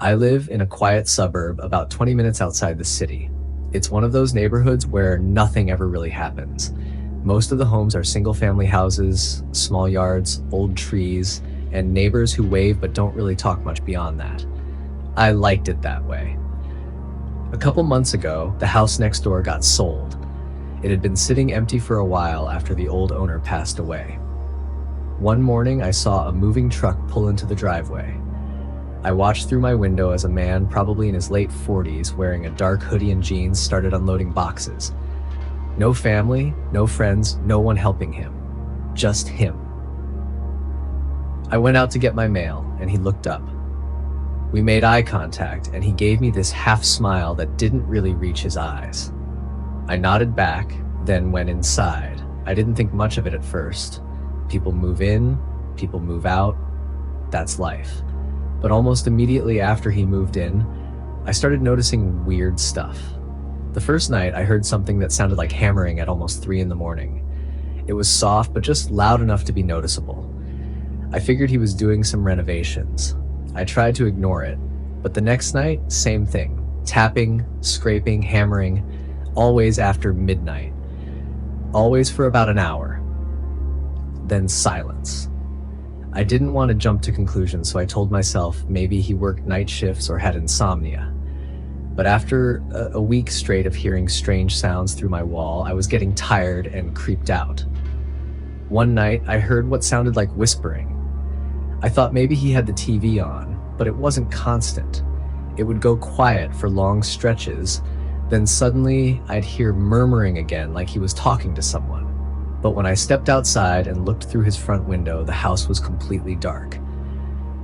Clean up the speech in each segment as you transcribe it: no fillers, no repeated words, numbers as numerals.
I live in a quiet suburb about 20 minutes outside the city. It's one of those neighborhoods where nothing ever really happens. Most of the homes are single-family houses, small yards, old trees, and neighbors who wave but don't really talk much beyond that. I liked it that way. A couple months ago, the house next door got sold. It had been sitting empty for a while after the old owner passed away. One morning, I saw a moving truck pull into the driveway. I watched through my window as a man, probably in his late 40s, wearing a dark hoodie and jeans, started unloading boxes. No family, no friends, no one helping him. Just him. I went out to get my mail, and he looked up. We made eye contact, and he gave me this half smile that didn't really reach his eyes. I nodded back, then went inside. I didn't think much of it at first. People move in, people move out. That's life. But almost immediately after he moved in, I started noticing weird stuff. The first night, I heard something that sounded like hammering at almost 3 in the morning. It was soft, but just loud enough to be noticeable. I figured he was doing some renovations. I tried to ignore it, but the next night, same thing. Tapping, scraping, hammering, always after midnight. Always for about an hour. Then silence. I didn't want to jump to conclusions, so I told myself maybe he worked night shifts or had insomnia. But after a week straight of hearing strange sounds through my wall, I was getting tired and creeped out. One night, I heard what sounded like whispering. I thought maybe he had the TV on, but it wasn't constant. It would go quiet for long stretches, then suddenly I'd hear murmuring again like he was talking to someone. But when I stepped outside and looked through his front window, the house was completely dark.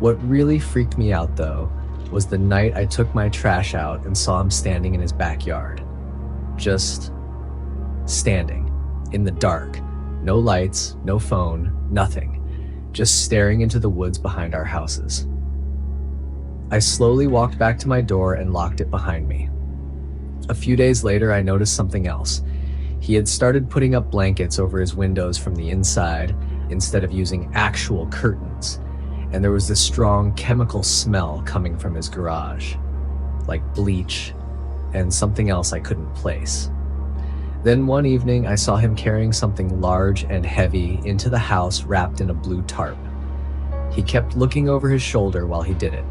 What really freaked me out, though, was the night I took my trash out and saw him standing in his backyard. Just standing, in the dark. No lights, no phone, nothing. Just staring into the woods behind our houses. I slowly walked back to my door and locked it behind me. A few days later, I noticed something else. He had started putting up blankets over his windows from the inside instead of using actual curtains, and there was this strong chemical smell coming from his garage, like bleach and something else I couldn't place. Then one evening, I saw him carrying something large and heavy into the house wrapped in a blue tarp. He kept looking over his shoulder while he did it.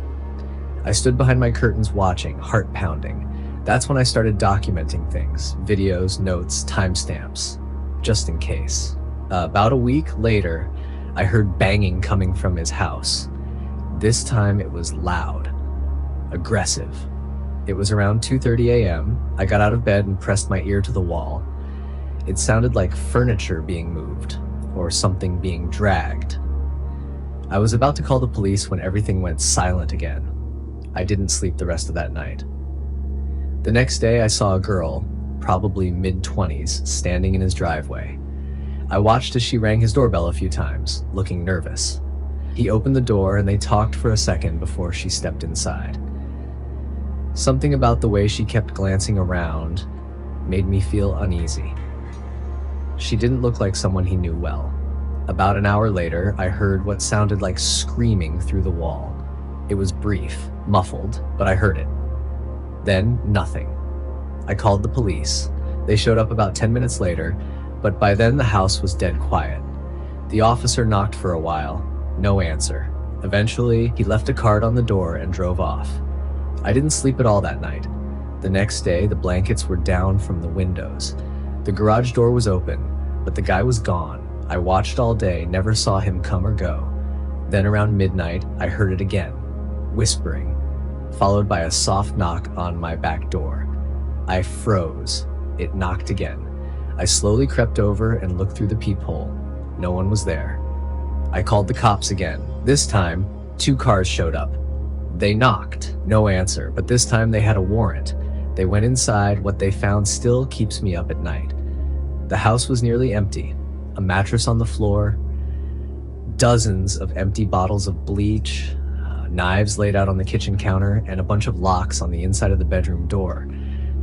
I stood behind my curtains watching, heart pounding. That's when I started documenting things, videos, notes, timestamps, just in case. About a week later, I heard banging coming from his house. This time it was loud, aggressive. It was around 2:30 a.m. I got out of bed and pressed my ear to the wall. It sounded like furniture being moved, or something being dragged. I was about to call the police when everything went silent again. I didn't sleep the rest of that night. The next day, I saw a girl, probably mid-20s, standing in his driveway. I watched as she rang his doorbell a few times, looking nervous. He opened the door and they talked for a second before she stepped inside. Something about the way she kept glancing around made me feel uneasy. She didn't look like someone he knew well. About an hour later, I heard what sounded like screaming through the wall. It was brief, muffled, but I heard it. Then, nothing. I called the police. They showed up about 10 minutes later, but by then the house was dead quiet. The officer knocked for a while. No answer. Eventually, he left a card on the door and drove off. I didn't sleep at all that night. The next day, the blankets were down from the windows. The garage door was open, but the guy was gone. I watched all day, never saw him come or go. Then around midnight, I heard it again, whispering, followed by a soft knock on my back door. I froze. It knocked again. I slowly crept over and looked through the peephole. No one was there. I called the cops again. This time, 2 cars showed up. They knocked. No answer, but this time they had a warrant. They went inside. What they found still keeps me up at night. The house was nearly empty. A mattress on the floor, dozens of empty bottles of bleach, knives laid out on the kitchen counter, and a bunch of locks on the inside of the bedroom door.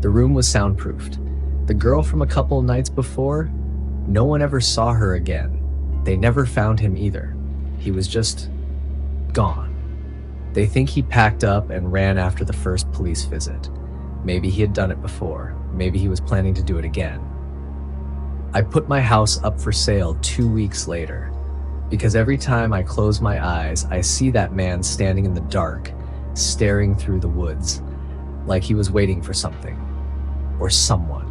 The room was soundproofed. The girl from a couple nights before, no one ever saw her again. They never found him either. He was just gone. They think he packed up and ran after the first police visit. Maybe he had done it before. Maybe he was planning to do it again. I put my house up for sale 2 weeks later, because every time I close my eyes, I see that man standing in the dark, staring through the woods, like he was waiting for something or someone.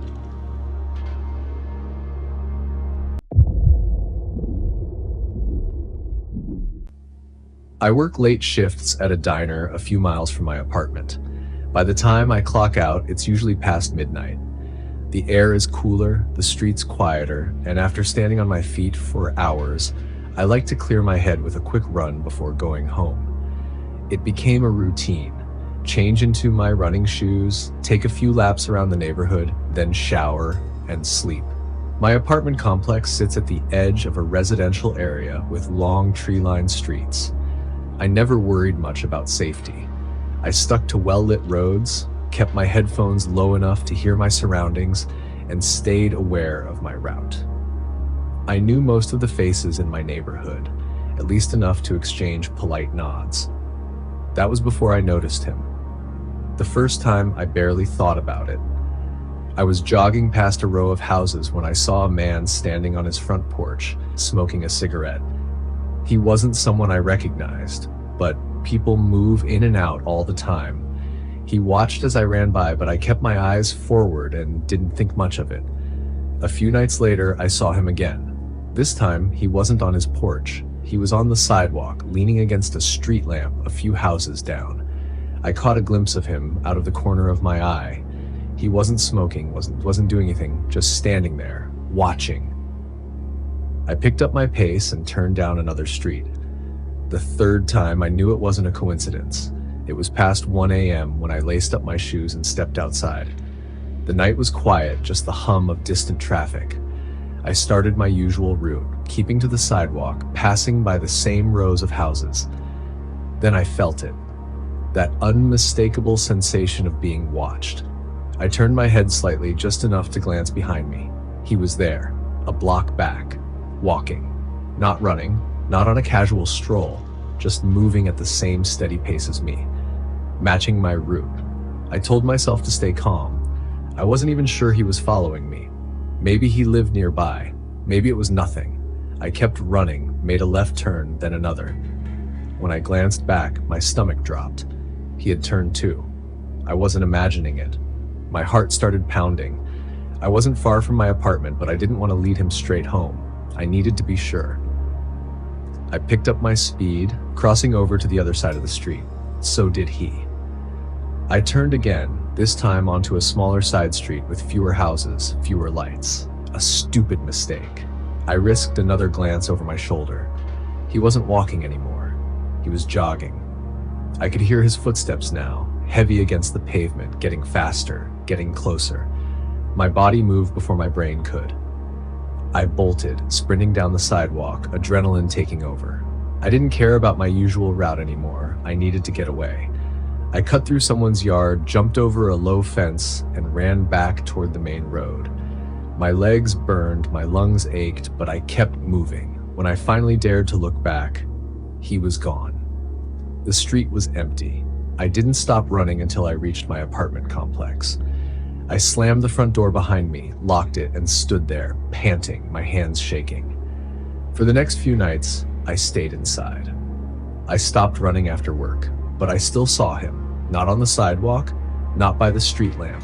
I work late shifts at a diner a few miles from my apartment. By the time I clock out, it's usually past midnight. The air is cooler, the streets quieter, and after standing on my feet for hours, I like to clear my head with a quick run before going home. It became a routine. Change into my running shoes, take a few laps around the neighborhood, then shower and sleep. My apartment complex sits at the edge of a residential area with long tree-lined streets. I never worried much about safety. I stuck to well-lit roads, kept my headphones low enough to hear my surroundings, and stayed aware of my route. I knew most of the faces in my neighborhood, at least enough to exchange polite nods. That was before I noticed him. The first time, I barely thought about it. I was jogging past a row of houses when I saw a man standing on his front porch, smoking a cigarette. He wasn't someone I recognized, but people move in and out all the time. He watched as I ran by, but I kept my eyes forward and didn't think much of it. A few nights later, I saw him again. This time, he wasn't on his porch. He was on the sidewalk, leaning against a street lamp a few houses down. I caught a glimpse of him out of the corner of my eye. He wasn't smoking, wasn't doing anything, just standing there, watching. I picked up my pace and turned down another street. The third time, I knew it wasn't a coincidence. It was past 1 a.m. when I laced up my shoes and stepped outside. The night was quiet, just the hum of distant traffic. I started my usual route, keeping to the sidewalk, passing by the same rows of houses. Then I felt it, that unmistakable sensation of being watched. I turned my head slightly, just enough to glance behind me. He was there, a block back, walking, not running, not on a casual stroll, just moving at the same steady pace as me, matching my route. I told myself to stay calm. I wasn't even sure he was following me. Maybe he lived nearby. Maybe it was nothing. I kept running, made a left turn, then another. When I glanced back, my stomach dropped. He had turned too. I wasn't imagining it. My heart started pounding. I wasn't far from my apartment, but I didn't want to lead him straight home. I needed to be sure. I picked up my speed, crossing over to the other side of the street. So did he. I turned again, this time onto a smaller side street with fewer houses, fewer lights. A stupid mistake. I risked another glance over my shoulder. He wasn't walking anymore. He was jogging. I could hear his footsteps now, heavy against the pavement, getting faster, getting closer. My body moved before my brain could. I bolted, sprinting down the sidewalk, adrenaline taking over. I didn't care about my usual route anymore. I needed to get away. I cut through someone's yard, jumped over a low fence, and ran back toward the main road. My legs burned, my lungs ached, but I kept moving. When I finally dared to look back, he was gone. The street was empty. I didn't stop running until I reached my apartment complex. I slammed the front door behind me, locked it, and stood there, panting, my hands shaking. For the next few nights, I stayed inside. I stopped running after work, but I still saw him, not on the sidewalk, not by the street lamp.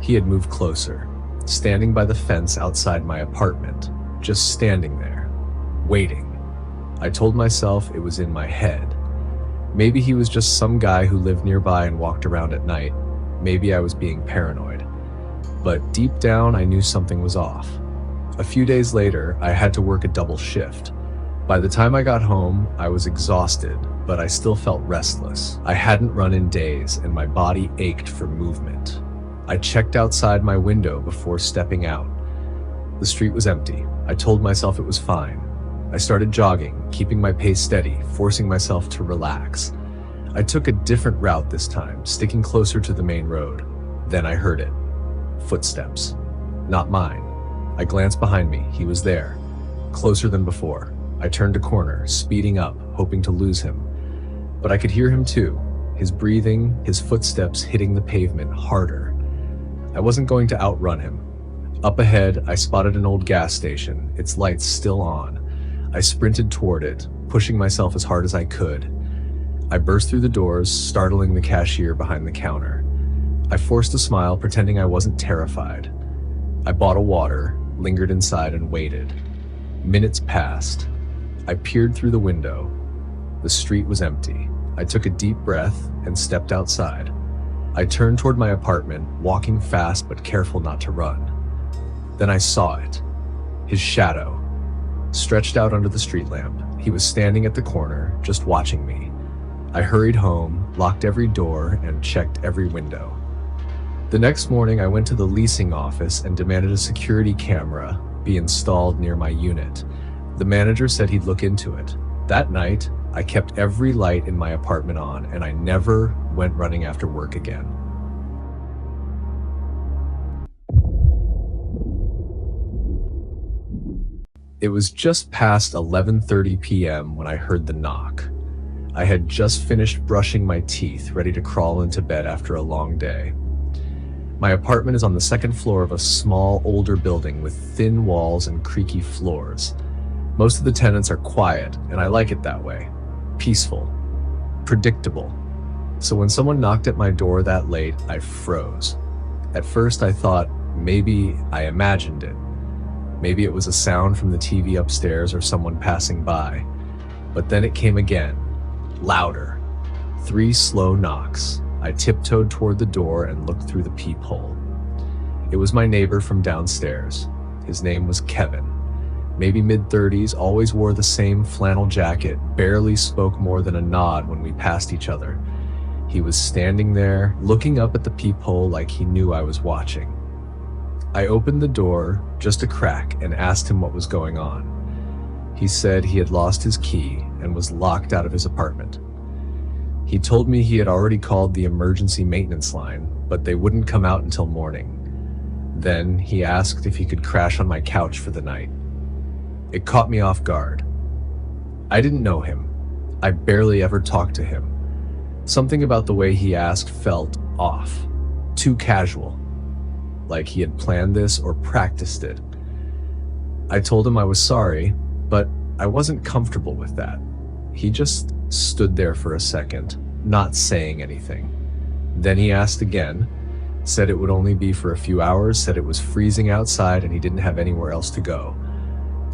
He had moved closer, standing by the fence outside my apartment, just standing there, waiting. I told myself it was in my head. Maybe he was just some guy who lived nearby and walked around at night. Maybe I was being paranoid. But deep down, I knew something was off. A few days later, I had to work a double shift. By the time I got home, I was exhausted, but I still felt restless. I hadn't run in days, and my body ached for movement. I checked outside my window before stepping out. The street was empty. I told myself it was fine. I started jogging, keeping my pace steady, forcing myself to relax. I took a different route this time, sticking closer to the main road. Then I heard it. Footsteps. Not mine. I glanced behind me. He was there. Closer than before. I turned a corner, speeding up, hoping to lose him. But I could hear him too, his breathing, his footsteps hitting the pavement harder. I wasn't going to outrun him. Up ahead, I spotted an old gas station, its lights still on. I sprinted toward it, pushing myself as hard as I could. I burst through the doors, startling the cashier behind the counter. I forced a smile, pretending I wasn't terrified. I bought a water, lingered inside, and waited. Minutes passed. I peered through the window. The street was empty. I took a deep breath and stepped outside. I turned toward my apartment, walking fast but careful not to run. Then I saw it. His shadow. Stretched out under the street lamp, he was standing at the corner, just watching me. I hurried home, locked every door, and checked every window. The next morning, I went to the leasing office and demanded a security camera be installed near my unit. The manager said he'd look into it. That night, I kept every light in my apartment on, and I never went running after work again. It was just past 11:30 p.m. when I heard the knock. I had just finished brushing my teeth, ready to crawl into bed after a long day. My apartment is on the second floor of a small, older building with thin walls and creaky floors. Most of the tenants are quiet, and I like it that way. Peaceful. Predictable. So when someone knocked at my door that late, I froze. At first I thought maybe I imagined it. Maybe it was a sound from the TV upstairs or someone passing by. But then it came again, louder. 3 slow knocks. I tiptoed toward the door and looked through the peephole. It was my neighbor from downstairs. His name was Kevin. Maybe mid-30s, always wore the same flannel jacket, barely spoke more than a nod when we passed each other. He was standing there, looking up at the peephole like he knew I was watching. I opened the door, just a crack, and asked him what was going on. He said he had lost his key and was locked out of his apartment. He told me he had already called the emergency maintenance line, but they wouldn't come out until morning. Then he asked if he could crash on my couch for the night. It caught me off guard. I didn't know him. I barely ever talked to him. Something about the way he asked felt off, too casual, like he had planned this or practiced it. I told him I was sorry, but I wasn't comfortable with that. He just stood there for a second, not saying anything. Then he asked again, said it would only be for a few hours, said it was freezing outside and he didn't have anywhere else to go.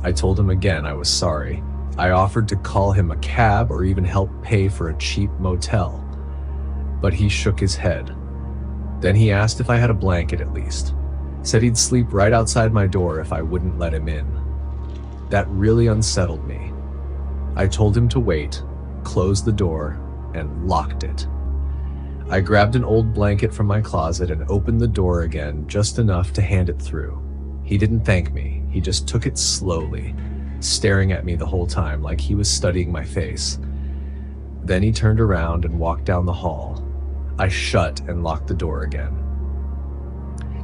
I told him again I was sorry. I offered to call him a cab or even help pay for a cheap motel. But he shook his head. Then he asked if I had a blanket at least. Said he'd sleep right outside my door if I wouldn't let him in. That really unsettled me. I told him to wait, closed the door, and locked it. I grabbed an old blanket from my closet and opened the door again just enough to hand it through. He didn't thank me, he just took it slowly, staring at me the whole time like he was studying my face. Then he turned around and walked down the hall. I shut and locked the door again.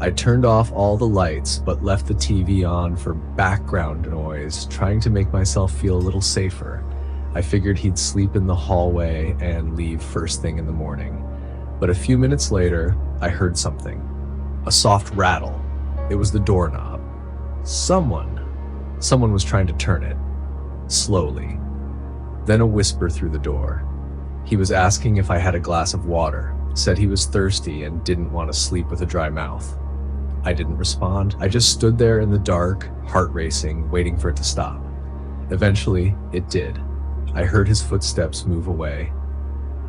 I turned off all the lights but left the TV on for background noise, trying to make myself feel a little safer. I figured he'd sleep in the hallway and leave first thing in the morning. But a few minutes later, I heard something. A soft rattle. It was the doorknob. Someone was trying to turn it. Slowly. Then a whisper through the door. He was asking if I had a glass of water, said he was thirsty and didn't want to sleep with a dry mouth. I didn't respond. I just stood there in the dark, heart racing, waiting for it to stop. Eventually, it did. I heard his footsteps move away.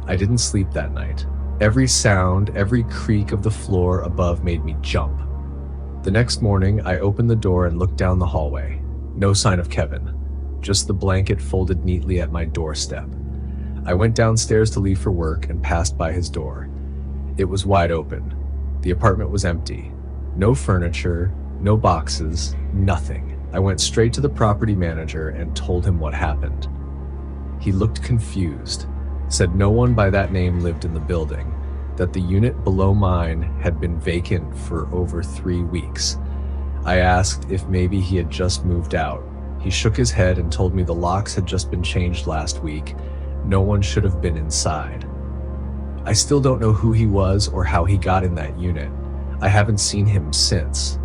I didn't sleep that night. Every sound, every creak of the floor above made me jump. The next morning, I opened the door and looked down the hallway. No sign of Kevin, just the blanket folded neatly at my doorstep. I went downstairs to leave for work and passed by his door. It was wide open. The apartment was empty. No furniture, no boxes, nothing. I went straight to the property manager and told him what happened. He looked confused, said no one by that name lived in the building, that the unit below mine had been vacant for over 3 weeks. I asked if maybe he had just moved out. He shook his head and told me the locks had just been changed last week, No one should have been inside. I still don't know who he was or how he got in that unit. I haven't seen him since.